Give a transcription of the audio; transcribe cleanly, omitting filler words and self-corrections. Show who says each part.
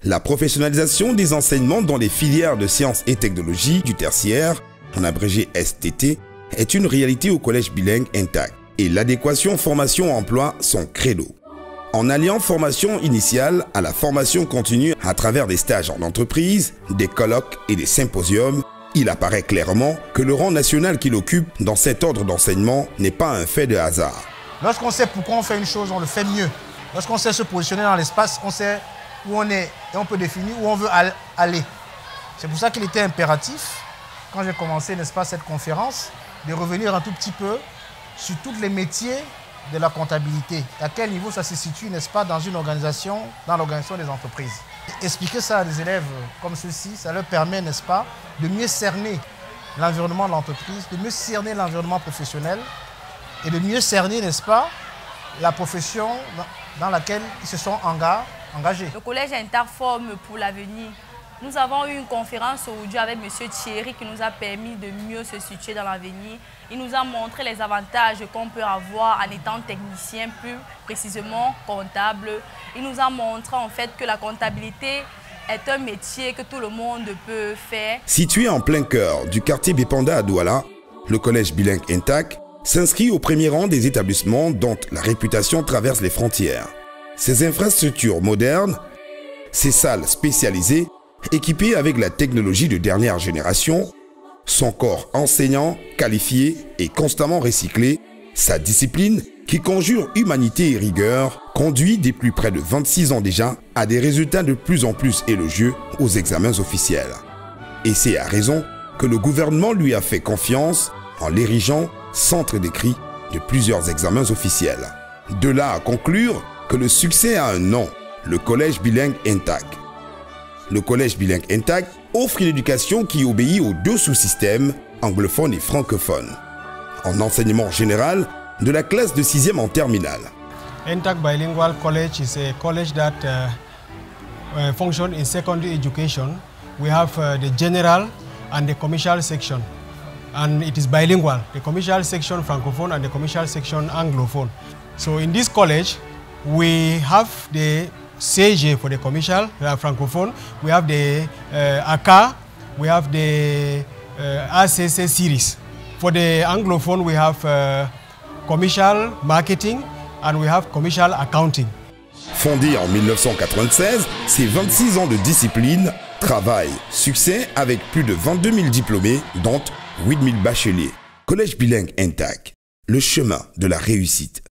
Speaker 1: La professionnalisation des enseignements dans les filières de sciences et technologies du tertiaire, en abrégé STT, est une réalité au collège bilingue Intact et l'adéquation formation-emploi son credo. En alliant formation initiale à la formation continue à travers des stages en entreprise, des colloques et des symposiums, il apparaît clairement que le rang national qu'il occupe dans cet ordre d'enseignement n'est pas un fait de hasard.
Speaker 2: Lorsqu'on sait pourquoi on fait une chose, on le fait mieux. Lorsqu'on sait se positionner dans l'espace, on sait où on est et on peut définir où on veut aller. C'est pour ça qu'il était impératif, quand j'ai commencé, n'est-ce pas, cette conférence, de revenir un tout petit peu sur tous les métiers de la comptabilité. À quel niveau ça se situe, n'est-ce pas, dans une organisation, dans l'organisation des entreprises. Expliquer ça à des élèves comme ceux-ci, ça leur permet, n'est-ce pas, de mieux cerner l'environnement de l'entreprise, de mieux cerner l'environnement professionnel et de mieux cerner, n'est-ce pas, la profession dans laquelle ils se sont engagés.
Speaker 3: Le collège Intact forme pour l'avenir. Nous avons eu une conférence aujourd'hui avec M. Thierry qui nous a permis de mieux se situer dans l'avenir. Il nous a montré les avantages qu'on peut avoir en étant technicien, plus précisément comptable. Il nous a montré en fait que la comptabilité est un métier que tout le monde peut faire.
Speaker 1: Situé en plein cœur du quartier Bépanda à Douala, le collège bilingue Intact s'inscrit au premier rang des établissements dont la réputation traverse les frontières. Ses infrastructures modernes, ses salles spécialisées, équipées avec la technologie de dernière génération, son corps enseignant, qualifié et constamment recyclé, sa discipline, qui conjure humanité et rigueur, conduit depuis près de 26 ans déjà à des résultats de plus en plus élogieux aux examens officiels. Et c'est à raison que le gouvernement lui a fait confiance en l'érigeant centre d'écrit de plusieurs examens officiels. De là à conclure que le succès a un nom, le collège bilingue Intact. Le collège bilingue Intact offre une éducation qui obéit aux deux sous-systèmes, anglophones et francophones. En enseignement général, de la classe de 6e en terminale.
Speaker 4: Intact Bilingual College is a college that functions in secondary education. We have the general and the commercial section. And it is bilingual, the commercial section francophone and the commercial section anglophone. So in this college, we have the CG for the commercial, francophone, we have the ACA, we have the ACC series. For the anglophone, we have commercial marketing and we have commercial accounting.
Speaker 1: Fondé en 1996, c'est 26 ans de discipline, travail, succès avec plus de 22 000 diplômés, dont 8 000 bacheliers. Collège bilingue Intact, le chemin de la réussite.